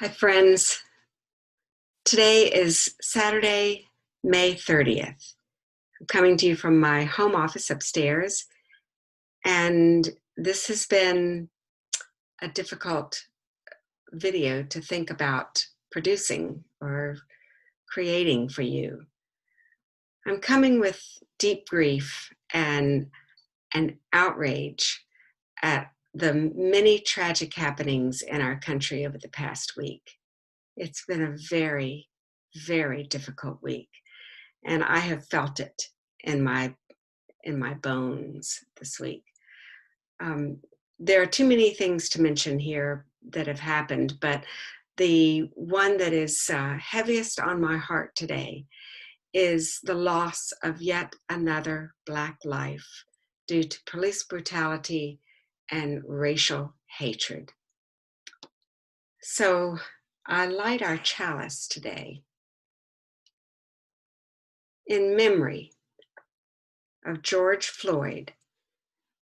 Hi, friends. Today is Saturday, May 30th. I'm coming to you from my home office upstairs, and this has been a difficult video to think about producing or creating for you. I'm coming with deep grief and an outrage at the many tragic happenings in our country over the past week. It's been a very, very difficult week, and I have felt it in my bones this week. There are too many things to mention here that have happened, but the one that is heaviest on my heart today is the loss of yet another Black life due to police brutality and racial hatred. So I light our chalice today in memory of George Floyd,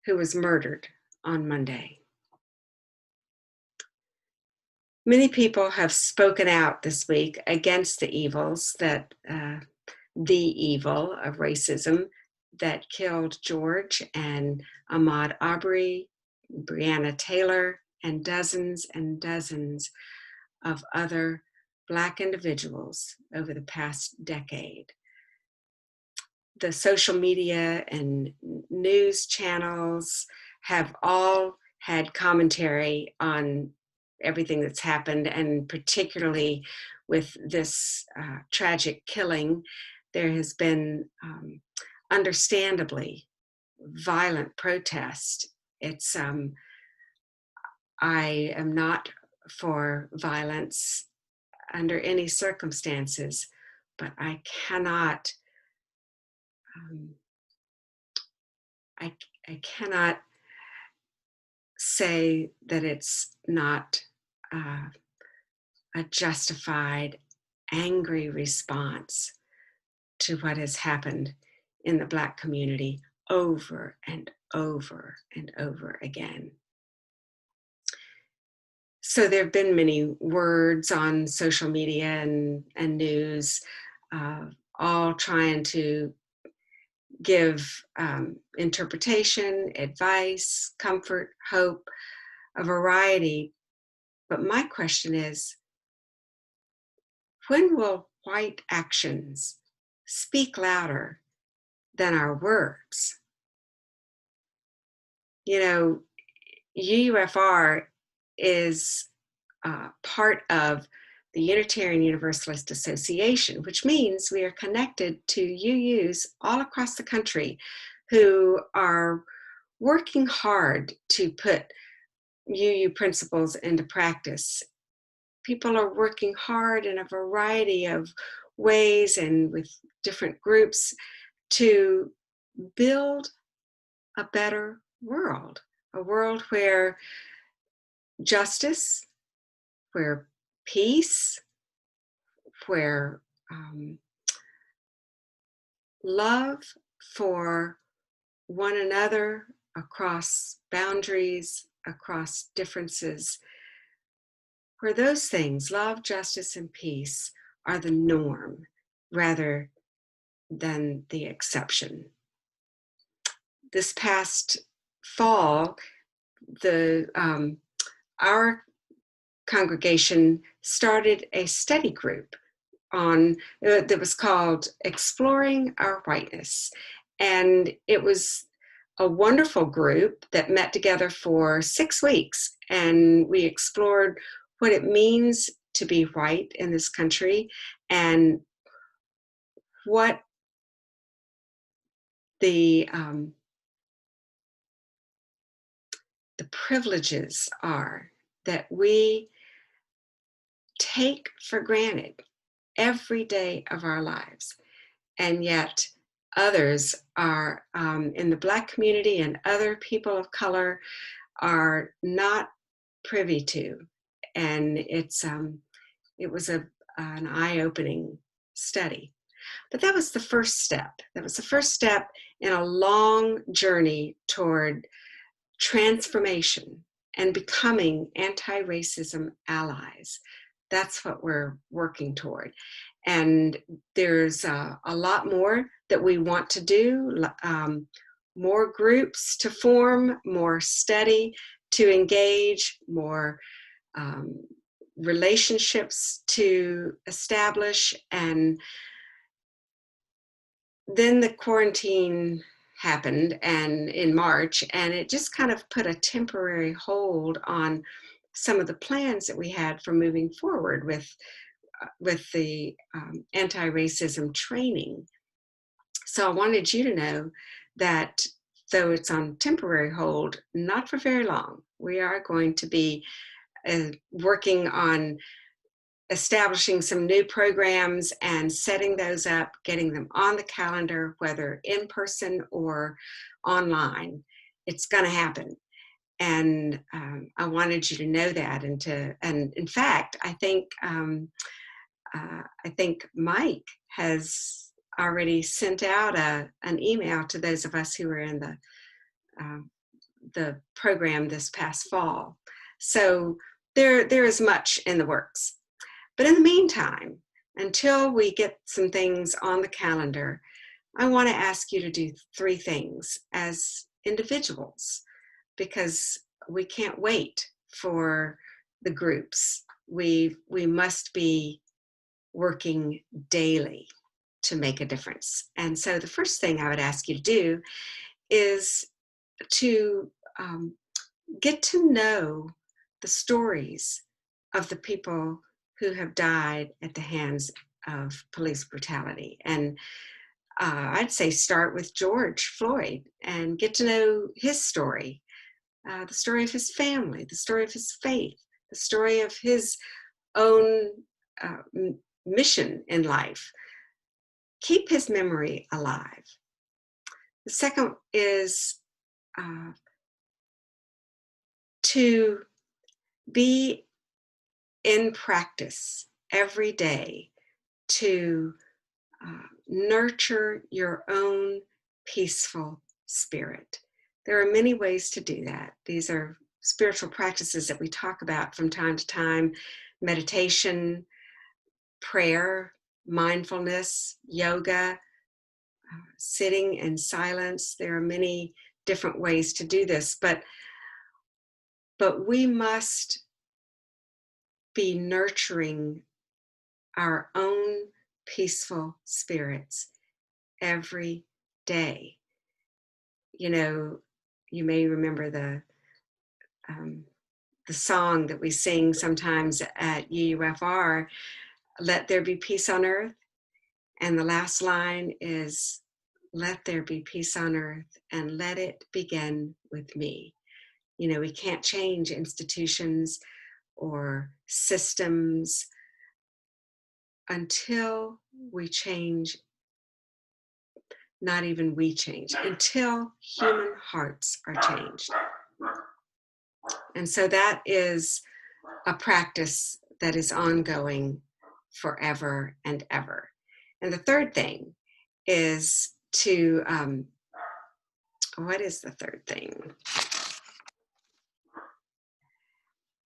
who was murdered on Monday. Many people have spoken out this week against the evils the evil of racism that killed George and Ahmaud Arbery, Breonna Taylor, and dozens of other Black individuals over the past decade. The social media and news channels have all had commentary on everything that's happened, and particularly with this tragic killing, there has been understandably violent protest. I am not for violence under any circumstances, but I cannot I cannot say that it's not a justified, angry response to what has happened in the Black community over and over and over again. So there have been many words on social media and news, all trying to give interpretation, advice, comfort, hope, a variety. But my question is, when will white actions speak louder than our words? You know, UUFR is part of the Unitarian Universalist Association, which means we are connected to UUs all across the country who are working hard to put UU principles into practice. People are working hard in a variety of ways and with different groups to build a better world, a world where justice, where peace, where love for one another across boundaries, across differences, where those things, love, justice, and peace, are the norm rather than the exception. This past fall, our congregation started a study group that was called Exploring Our Whiteness. And it was a wonderful group that met together for 6 weeks, and we explored what it means to be white in this country and what the privileges are that we take for granted every day of our lives, and yet others are in the Black community and other people of color are not privy to. And it was an eye-opening study. But that was the first step. That was the first step in a long journey toward transformation and becoming anti-racism allies. That's what we're working toward. And there's a lot more that we want to do, more groups to form, more study to engage, more um, relationships to establish. And then the quarantine happened and in March, and it just kind of put a temporary hold on some of the plans that we had for moving forward with the anti-racism training. So I wanted you to know that though it's on temporary hold, not for very long, we are going to be working on establishing some new programs and setting those up, getting them on the calendar, whether in person or online. It's going to happen. And I wanted you to know that. And in fact, I think Mike has already sent out an email to those of us who were in the program this past fall. So there is much in the works. But in the meantime, until we get some things on the calendar, I want to ask you to do 3 things as individuals, because we can't wait for the groups. We must be working daily to make a difference. And so the first thing I would ask you to do is to get to know the stories of the people who have died at the hands of police brutality. And I'd say start with George Floyd and get to know his story, the story of his family, the story of his faith, the story of his own mission in life. Keep his memory alive. The second is to be in practice every day to nurture your own peaceful spirit. There are many ways to do that. These are spiritual practices that we talk about from time to time: meditation, prayer, mindfulness, yoga, sitting in silence. There are many different ways to do this, but we must be nurturing our own peaceful spirits every day. You know, you may remember the song that we sing sometimes at UUFR, "Let there be peace on earth." And the last line is, "Let there be peace on earth and let it begin with me." You know, we can't change institutions or systems until we change, not even we change, until human hearts are changed. And so that is a practice that is ongoing forever and ever. And the third thing is to, what is the third thing?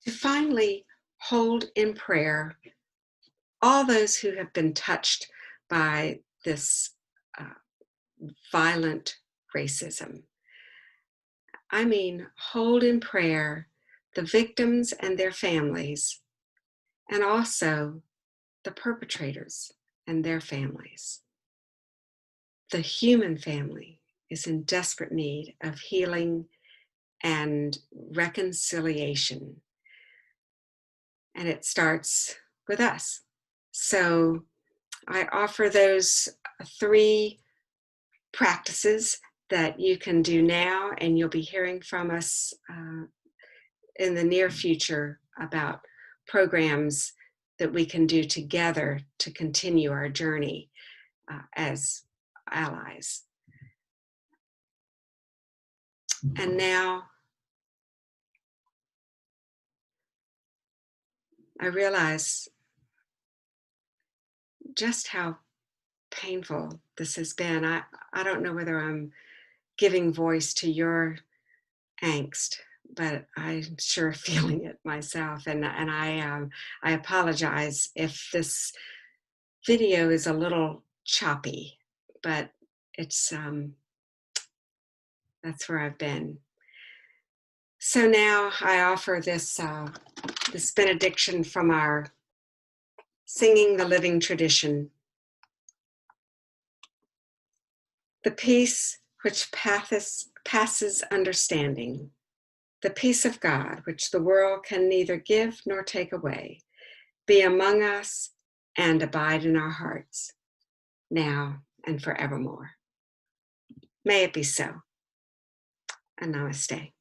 To finally hold in prayer all those who have been touched by this violent racism. I mean, hold in prayer the victims and their families, and also the perpetrators and their families. The human family is in desperate need of healing and reconciliation. And it starts with us. So I offer those 3 practices that you can do now, and you'll be hearing from us in the near future about programs that we can do together to continue our journey as allies. And now I realize just how painful this has been. I don't know whether I'm giving voice to your angst, but I'm sure feeling it myself. And I apologize if this video is a little choppy, but it's that's where I've been. So now I offer this benediction from our Singing the Living tradition. The peace which passes understanding, the peace of God, which the world can neither give nor take away, be among us and abide in our hearts, now and forevermore. May it be so. And namaste.